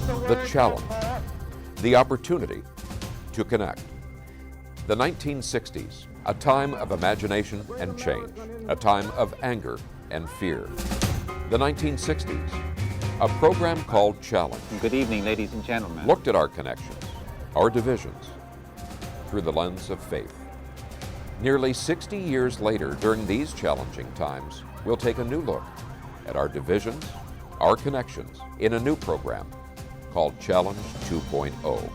The challenge, the opportunity to connect. The 1960s, a time of imagination and change, a time of anger and fear. The 1960s, a program called Challenge. Good evening, ladies and gentlemen. Looked at our connections, our divisions, through the lens of faith. Nearly 60 years later, during these challenging times, we'll take a new look at our divisions, our connections, in a new program called Challenge 2.0.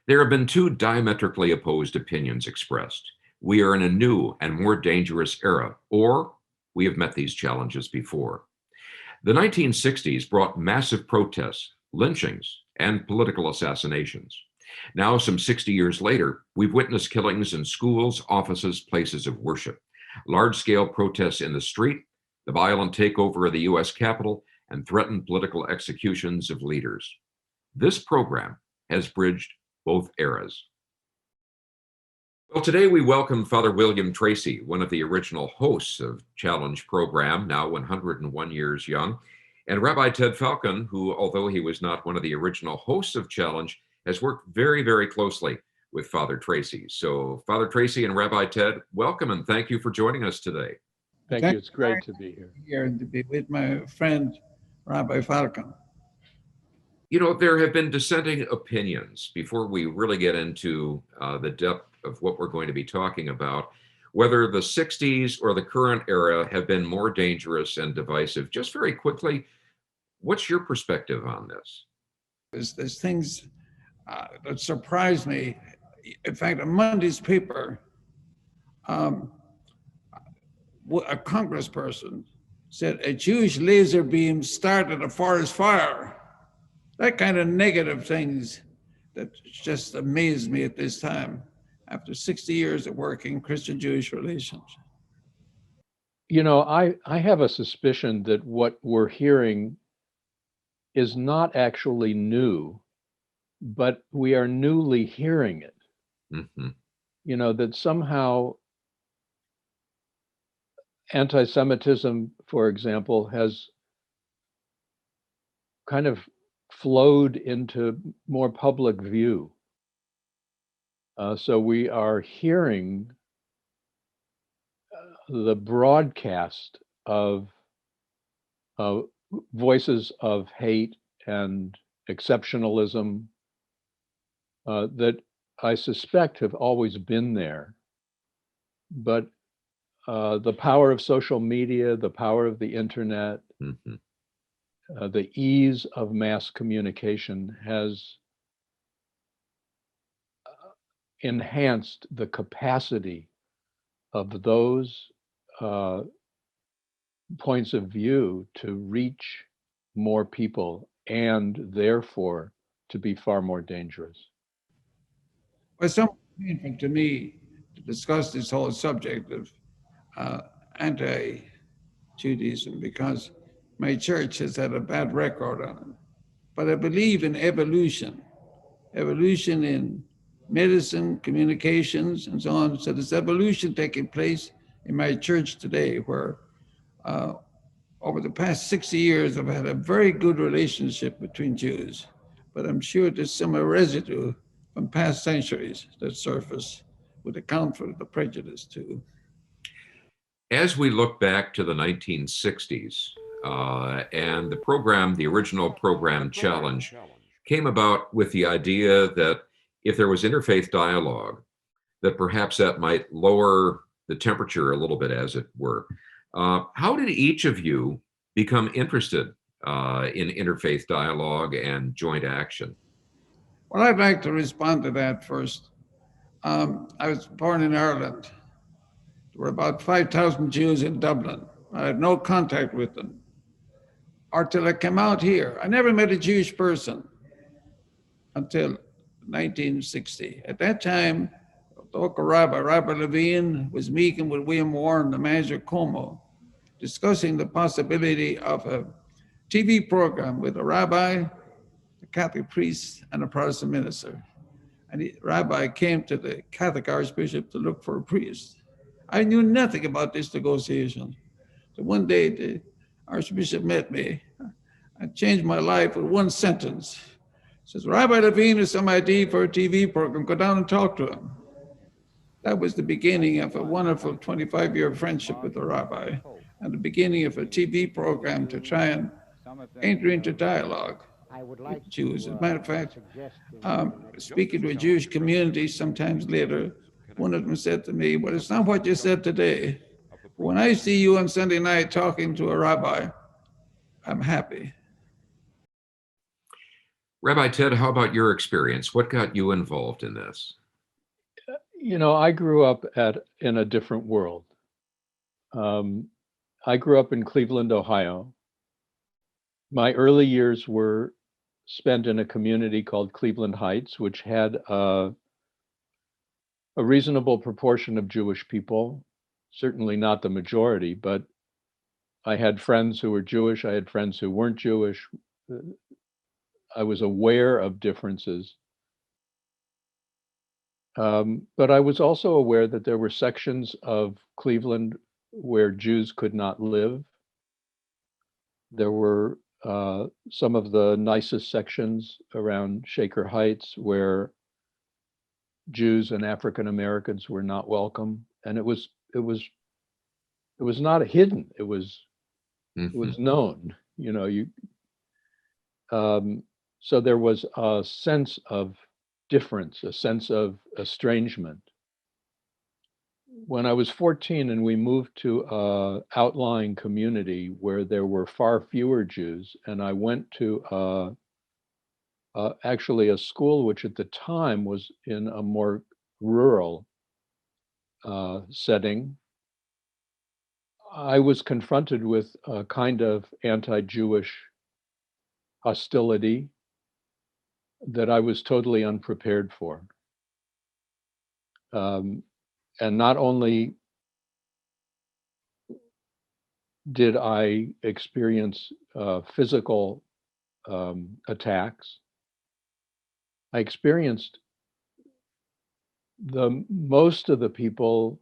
There have been two diametrically opposed opinions expressed. We are in a new and more dangerous era, or we have met these challenges before. The 1960s brought massive protests, lynchings, and political assassinations. Now, some 60 years later, we've witnessed killings in schools, offices, places of worship, large-scale protests in the street, the violent takeover of the U.S. Capitol, and threatened political executions of leaders. This program has bridged both eras. Well, today we welcome Father William Tracy, one of the original hosts of Challenge program, now 101 years young, and Rabbi Ted Falcon, who, although he was not one of the original hosts of Challenge, has worked very, very closely with Father Tracy. So Father Tracy and Rabbi Ted, welcome and thank you for joining us today. Thank you. It's great to be here. Here and to be with my friend, Rabbi Falcon. You know, there have been dissenting opinions before we really get into the depth of what we're going to be talking about, whether the 60s or the current era have been more dangerous and divisive. Just very quickly, what's your perspective on this? There's things that surprised me. In fact, in Monday's paper, a congressperson said a Jewish laser beam started a forest fire. That kind of negative things that just amazed me at this time after 60 years of working Christian-Jewish relations. You know, I have a suspicion that what we're hearing is not actually new, but we are newly hearing it. Mm-hmm. You know, that somehow anti-Semitism, for example, has kind of flowed into more public view. So we are hearing the broadcast of voices of hate and exceptionalism that I suspect have always been there. But the power of social media, the power of the internet, Mm-hmm. The ease of mass communication has enhanced the capacity of those points of view to reach more people and therefore to be far more dangerous. Well, it's somewhat painful to me to discuss this whole subject of anti-Judaism because my church has had a bad record on it. But I believe in evolution in medicine, communications, and so on. So there's evolution taking place in my church today where over the past 60 years, I've had a very good relationship between Jews, but I'm sure there's some residue from past centuries that surface would account for the prejudice too. As we look back to the 1960s, and the original program Challenge, came about with the idea that if there was interfaith dialogue, that perhaps that might lower the temperature a little bit, as it were. How did each of you become interested in interfaith dialogue and joint action? Well, I'd like to respond to that first. I was born in Ireland. There were about 5,000 Jews in Dublin. I had no contact with them. Or till I came out here. I never met a Jewish person until 1960. At that time, the local Rabbi Levine, was meeting with William Warren, the manager of Como, discussing the possibility of a TV program with a rabbi, a Catholic priest, and a Protestant minister. And the rabbi came to the Catholic Archbishop to look for a priest. I knew nothing about this negotiation. So one day, the Archbishop met me. I changed my life with one sentence. He says, Rabbi Levine has some idea for a TV program. Go down and talk to him. That was the beginning of a wonderful 25-year friendship with the rabbi and the beginning of a TV program to try and enter into dialogue with Jews. As a matter of fact, speaking to a Jewish community sometimes later, one of them said to me, well, it's not what you said today. When I see you on Sunday night talking to a rabbi, I'm happy. Rabbi Ted, how about your experience? What got you involved in this? I grew up in a different world. I grew up in Cleveland, Ohio. My early years were spent in a community called Cleveland Heights, which had a reasonable proportion of Jewish people, certainly not the majority, but I had friends who were Jewish. I had friends who weren't Jewish. I was aware of differences. But I was also aware that there were sections of Cleveland where Jews could not live. There were some of the nicest sections around Shaker Heights where Jews and African Americans were not welcome, and it was not hidden. It was known. So there was a sense of difference, a sense of estrangement. When I was 14 and we moved to an outlying community where there were far fewer Jews, and I went to actually a school which at the time was in a more rural setting, I was confronted with a kind of anti-Jewish hostility that I was totally unprepared for. And not only did I experience physical attacks, I experienced most of the people,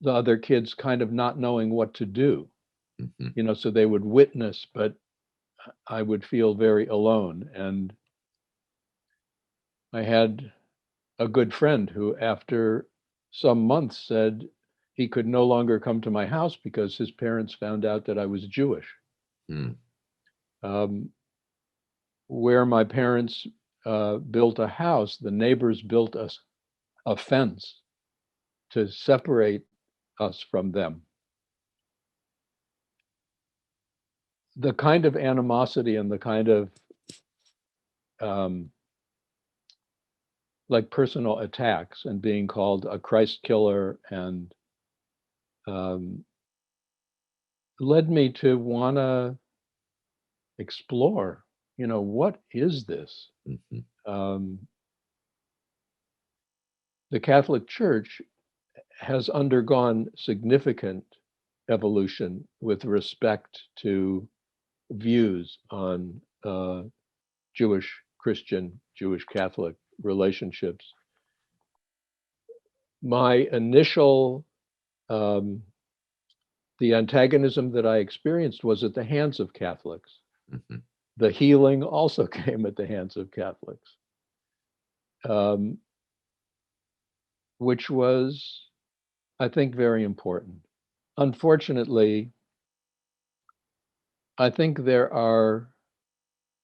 the other kids, kind of not knowing what to do. So they would witness, but I would feel very alone. And I had a good friend who, after some months, said he could no longer come to my house because his parents found out that I was Jewish. Where my parents built a house, the neighbors built us a fence to separate us from them. The kind of animosity and the kind of like personal attacks and being called a Christ killer and led me to want to explore, what is this? The Catholic Church has undergone significant evolution with respect to views on Jewish, Christian, Jewish Catholic relationships. My initial, the antagonism that I experienced was at the hands of Catholics. The healing also came at the hands of Catholics, which was, I think, very important. Unfortunately, I think there are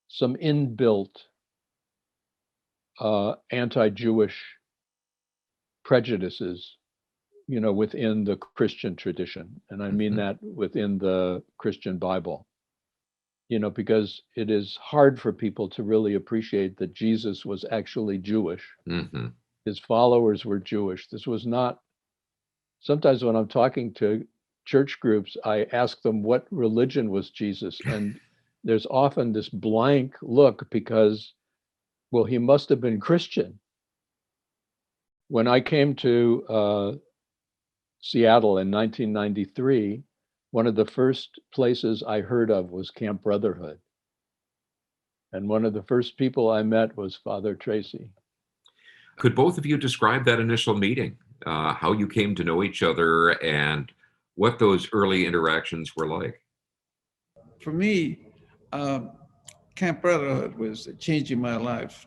some inbuilt anti-Jewish prejudices, within the Christian tradition. And I mean that within the Christian Bible, because it is hard for people to really appreciate that Jesus was actually Jewish. His followers were Jewish. This was not, sometimes when I'm talking to church groups, I ask them what religion was Jesus, and there's often this blank look because, well, he must have been Christian. When I came to Seattle in 1993, one of the first places I heard of was Camp Brotherhood. And one of the first people I met was Father Tracy. Could both of you describe that initial meeting, how you came to know each other and what those early interactions were like? for me, Camp Brotherhood was changing my life,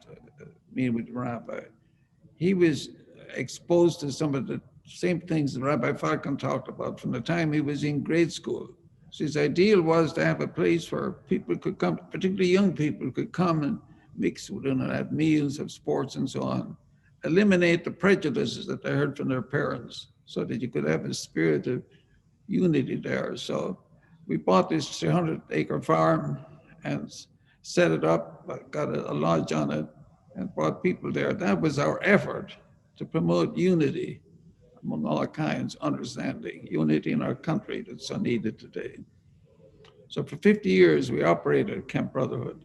meeting with the rabbi. He was exposed to some of the same things that Rabbi Falcon talked about from the time he was in grade school. So his ideal was to have a place where people could come, particularly young people, could come and mix with them and have meals, have sports and so on. Eliminate the prejudices that they heard from their parents so that you could have a spirit of unity there. So we bought this 300-acre farm and set it up, got a lodge on it, and brought people there. That was our effort to promote unity among all kinds, understanding, unity in our country that's so needed today. So for 50 years, we operated Camp Brotherhood.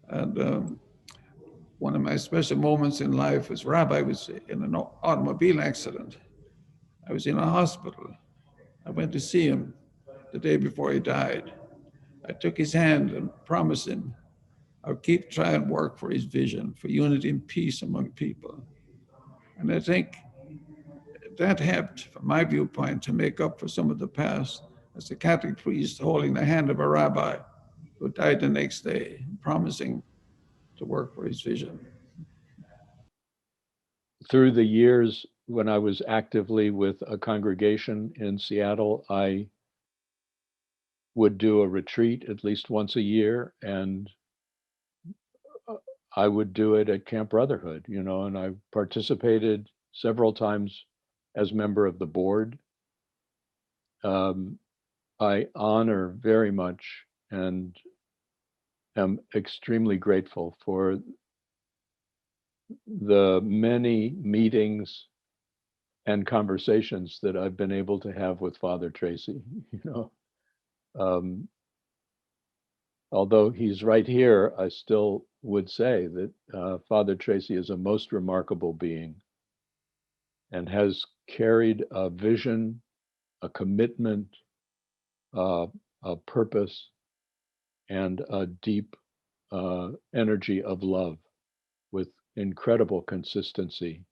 And one of my special moments in life was Rabbi was in an automobile accident. I was in a hospital. I went to see him the day before he died. I took his hand and promised him I'll keep trying to work for his vision, for unity and peace among people. And I think that helped, from my viewpoint, to make up for some of the past as a Catholic priest holding the hand of a rabbi who died the next day, promising to work for his vision. Through the years, when I was actively with a congregation in Seattle, I would do a retreat at least once a year, and I would do it at Camp Brotherhood, and I participated several times as member of the board. I honor very much and am extremely grateful for the many meetings and conversations that I've been able to have with Father Tracy. Although he's right here, I still would say that Father Tracy is a most remarkable being and has carried a vision, a commitment, a purpose, and a deep energy of love with incredible consistency,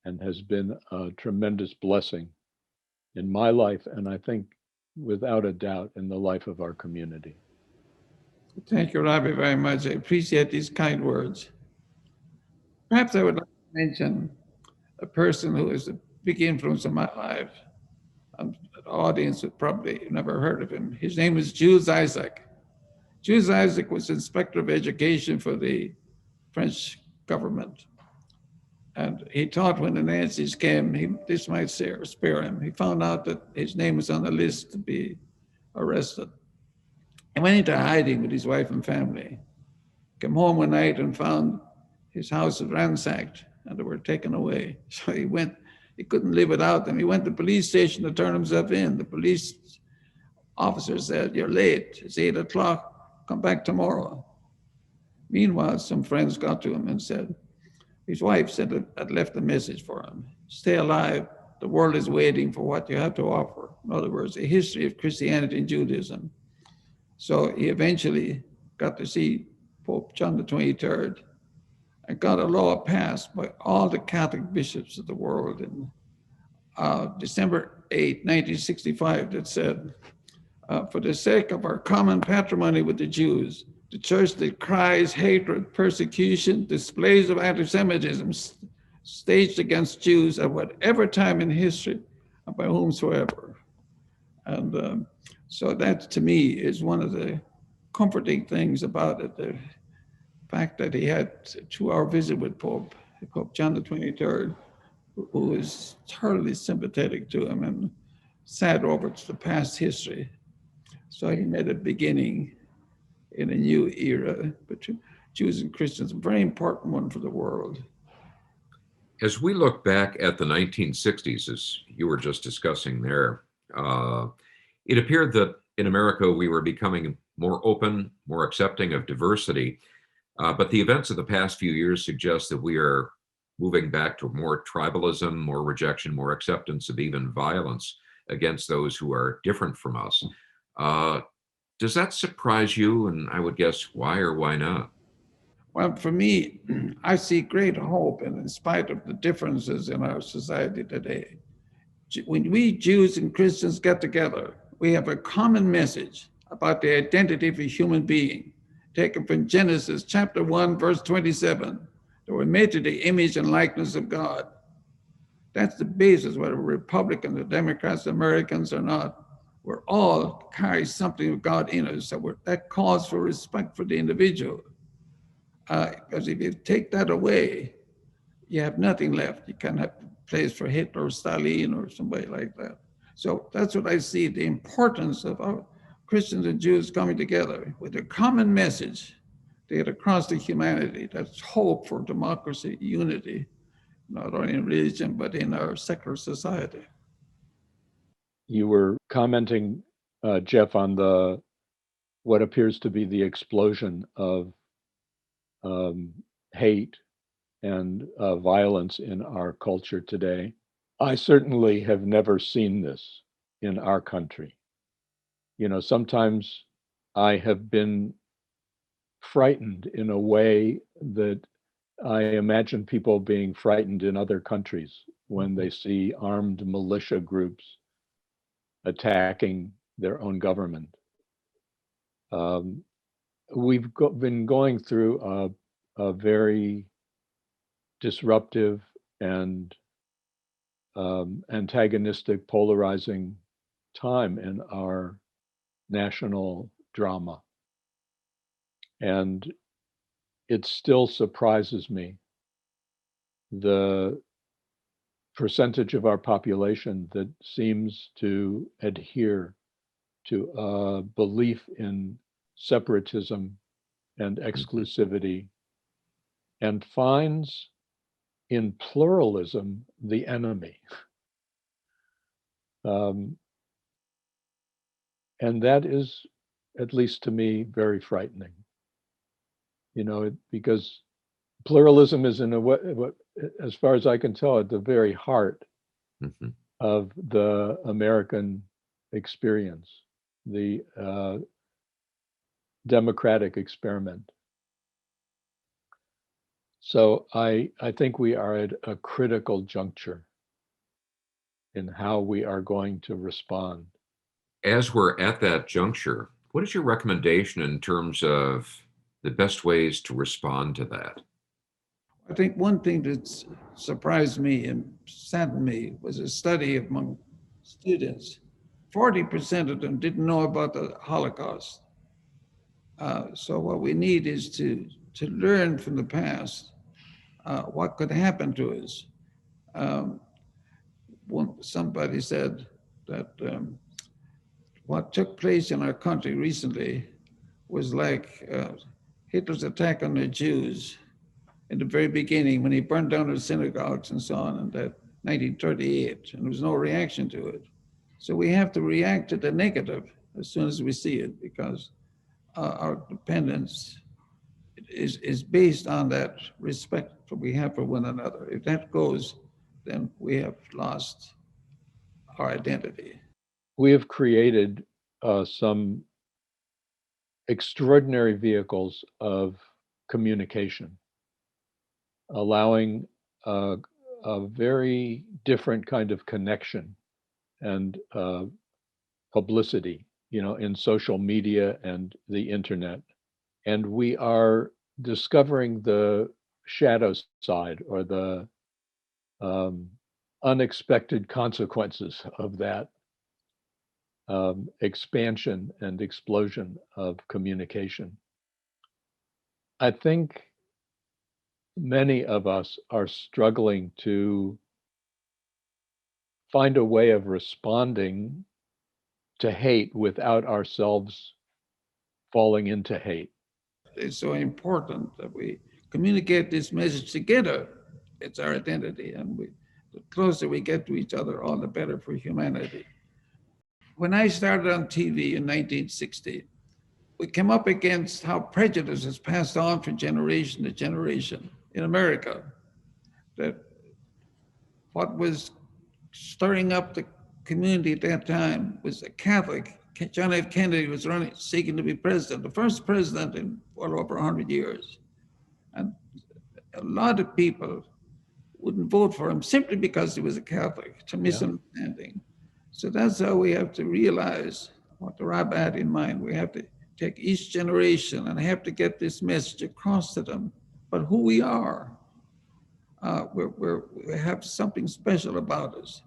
and has been a tremendous blessing in my life, and I think without a doubt in the life of our community. Thank you, Rabbi, very much. I appreciate these kind words. Perhaps I would like to mention a person who is a big influence on my life. The audience would probably never heard of him. His name is Jules Isaac. Jules Isaac was inspector of education for the French government. And he thought when the Nazis came, this might spare him. He found out that his name was on the list to be arrested. He went into hiding with his wife and family. Came home one night and found his house was ransacked and they were taken away. So he couldn't live without them. He went to the police station to turn himself in. The police officer said, "You're late. It's 8 o'clock. Come back tomorrow." Meanwhile, some friends got to him and said, his wife had left a message for him. "Stay alive. The world is waiting for what you have to offer." In other words, a history of Christianity and Judaism. So he eventually got to see Pope John the 23rd and got a law passed by all the Catholic bishops of the world in December 8, 1965 that said, "For the sake of our common patrimony with the Jews, the church that cries hatred, persecution, displays of anti-Semitism staged against Jews at whatever time in history and by whomsoever." And so that to me is one of the comforting things about it, the fact that he had a 2-hour visit with Pope John the 23rd, who was thoroughly sympathetic to him and sad over the past history. So he made a beginning in a new era between Jews and Christians, a very important one for the world. As we look back at the 1960s, as you were just discussing there, it appeared that in America we were becoming more open, more accepting of diversity. But the events of the past few years suggest that we are moving back to more tribalism, more rejection, more acceptance of even violence against those who are different from us. Does that surprise you? And I would guess why or why not? Well, for me, I see great hope, and in spite of the differences in our society today, when we Jews and Christians get together, we have a common message, about the identity of a human being, taken from Genesis chapter 1, verse 27. They were made to the image and likeness of God. That's the basis, whether we're Republicans or Democrats, Americans or not. We're all carry something of God in us. So that calls for respect for the individual. Because if you take that away, you have nothing left. You can't have a place for Hitler or Stalin or somebody like that. So that's what I see, the importance of our Christians and Jews coming together with a common message to get across to humanity. That's hope for democracy, unity, not only in religion, but in our secular society. You were commenting, Jeff, on what appears to be the explosion of hate and violence in our culture today. I certainly have never seen this in our country. You know, sometimes I have been frightened in a way that I imagine people being frightened in other countries when they see armed militia groups attacking their own government. We've been going through a very disruptive and antagonistic, polarizing time in our national drama. And it still surprises me the percentage of our population that seems to adhere to a belief in separatism and exclusivity and finds in pluralism the enemy. And that is, at least to me, very frightening. You know, because pluralism is in a way, as far as I can tell, at the very heart of the American experience, the democratic experiment. So I think we are at a critical juncture in how we are going to respond. As we're at that juncture, what is your recommendation in terms of the best ways to respond to that? I think one thing that surprised me and saddened me was a study among students. 40% of them didn't know about the Holocaust. So what we need is to learn from the past what could happen to us. Somebody said that what took place in our country recently was like Hitler's attack on the Jews in the very beginning when he burned down the synagogues and so on in that 1938, and there was no reaction to it. So we have to react to the negative as soon as we see it, because our dependence is based on that respect that we have for one another. If that goes, then we have lost our identity. We have created some extraordinary vehicles of communication, allowing a very different kind of connection and publicity, you know, in social media and the internet. And we are discovering the shadow side or the unexpected consequences of that expansion and explosion of communication. I think many of us are struggling to find a way of responding to hate without ourselves falling into hate. It's so important that we communicate this message together. It's our identity, and the closer we get to each other, all the better for humanity. When I started on TV in 1960, we came up against how prejudice is passed on from generation to generation in America. That what was stirring up the community at that time was a Catholic. John F. Kennedy was seeking to be president, the first president in well over 100 years. And a lot of people wouldn't vote for him simply because he was a Catholic, to misunderstanding. So that's how we have to realize what the rabbi had in mind. We have to take each generation and have to get this message across to them. But who we are, we have something special about us.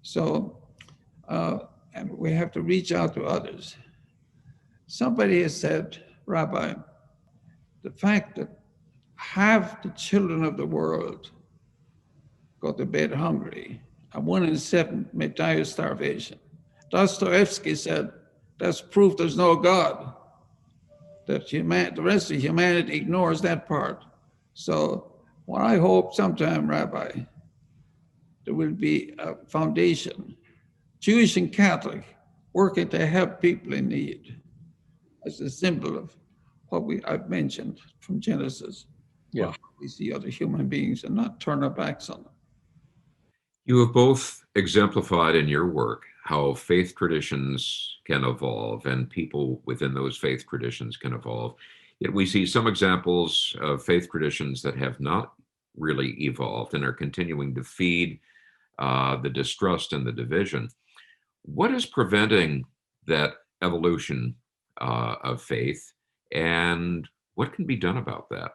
So, and we have to reach out to others. Somebody has said, Rabbi, the fact that half the children of the world go to bed hungry, and 1 in 7 may die of starvation. Dostoevsky said, that's proof there's no God, that the rest of humanity ignores that part. So what I hope sometime, Rabbi, there will be a foundation, Jewish and Catholic, working to help people in need. As a symbol of what I've mentioned from Genesis. Yeah. Well, how we see other human beings and not turn our backs on them. You have both exemplified in your work how faith traditions can evolve and people within those faith traditions can evolve. Yet we see some examples of faith traditions that have not really evolved and are continuing to feed the distrust and the division. What is preventing that evolution of faith, and what can be done about that?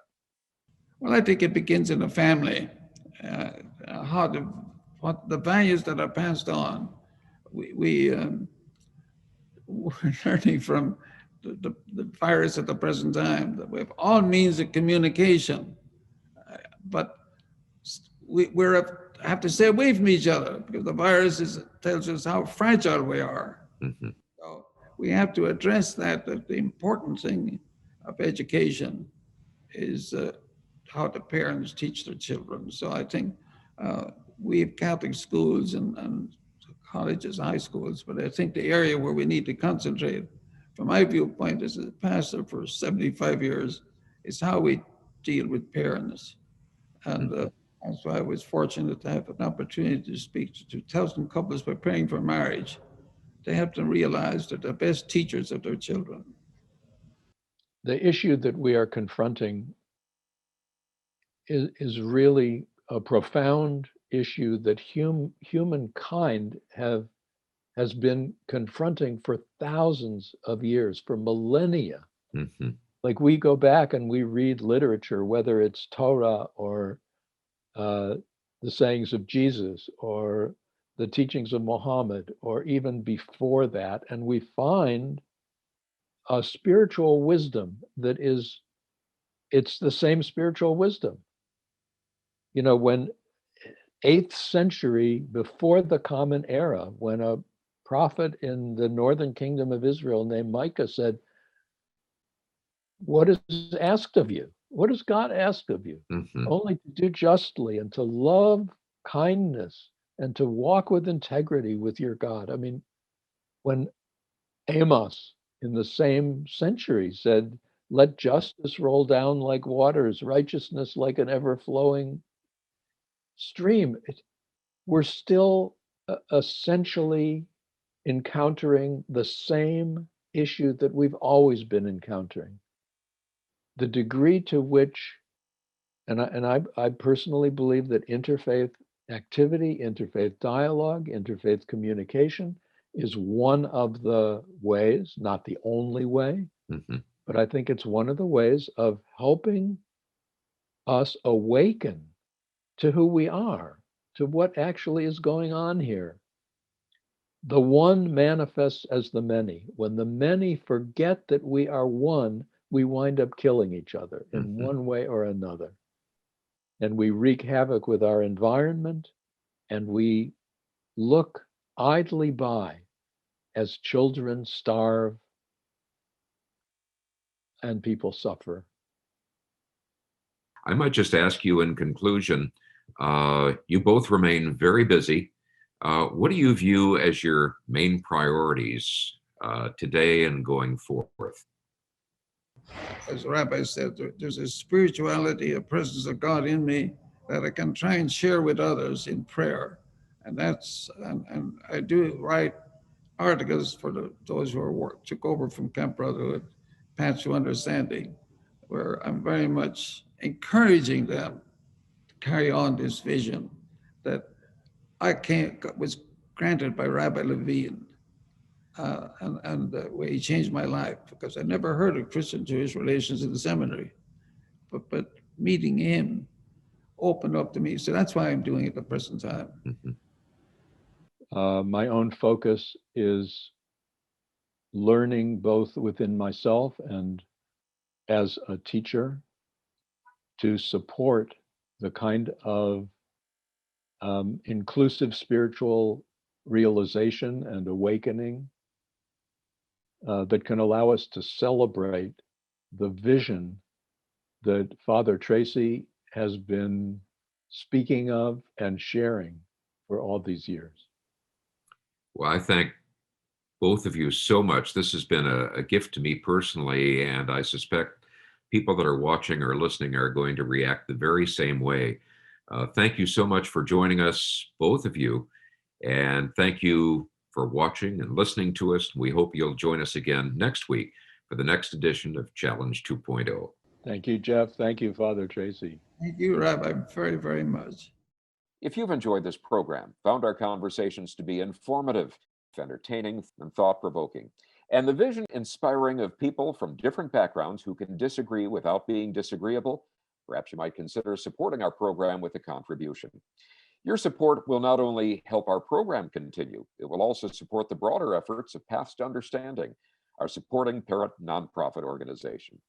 Well, I think it begins in the family. What the values that are passed on. We're learning from the virus at the present time that we have all means of communication, but we have to stay away from each other because the virus tells us how fragile we are. Mhm. So we have to address that the important thing of education is how the parents teach their children. So I think we have Catholic schools and colleges, high schools, but I think the area where we need to concentrate, from my viewpoint as a pastor for 75 years, is how we deal with parents. And that's why I was fortunate to have an opportunity to speak to 2,000 couples preparing for marriage, to help them realize that they're the best teachers of their children. The issue that we are confronting is really a profound issue that humankind has been confronting for thousands of years, for millennia. Mhm. Like we go back and we read literature, whether it's Torah or the sayings of Jesus or the teachings of Muhammad, or even before that, and we find a spiritual wisdom it's the same spiritual wisdom. You know, when 8th century, before the Common Era, when a prophet in the northern kingdom of Israel named Micah said, what is asked of you? What does God ask of you? Mhm. Only to do justly and to love kindness and to walk with integrity with your God. I mean, when Amos in the same century said, let justice roll down like waters, righteousness like an ever flowing stream, we're still essentially encountering the same issue that we've always been encountering. The degree to which, I personally believe that interfaith activity, interfaith dialogue, interfaith communication is one of the ways, not the only way, Mhm. but I think it's one of the ways of helping us awaken to who we are, to what actually is going on here. The one manifests as the many. When the many forget that we are one, we wind up killing each other in Mhm. one way or another. And we wreak havoc with our environment, and we look idly by as children starve and people suffer. I might just ask you in conclusion, you both remain very busy. What do you view as your main priorities today and going forth? As the rabbi said, there's a spirituality, a presence of God in me that I can try and share with others in prayer. And I do write articles for those who took over from Camp Brotherhood, Paths to Understanding, where I'm very much encouraging them to carry on this vision that was granted by Rabbi Levine. and the way he changed my life, because I never heard of Christian-Jewish relations in the seminary, but meeting him opened up to me. So that's why I'm doing it at the present time. Mhm. My own focus is learning both within myself and as a teacher to support the kind of inclusive spiritual realization and awakening that can allow us to celebrate the vision that Father Tracy has been speaking of and sharing for all these years. Well, I thank both of you so much. This has been a gift to me personally, and I suspect people that are watching or listening are going to react the very same way. Thank you so much for joining us, both of you, and thank you for watching and listening to us. We hope you'll join us again next week for the next edition of Challenge 2.0. Thank you, Jeff. Thank you, Father Tracy. Thank you, Rabbi, very, very much. If you've enjoyed this program, found our conversations to be informative, entertaining, and thought-provoking, and the vision inspiring of people from different backgrounds who can disagree without being disagreeable, perhaps you might consider supporting our program with a contribution. Your support will not only help our program continue, it will also support the broader efforts of Paths to Understanding, our supporting parent nonprofit organization.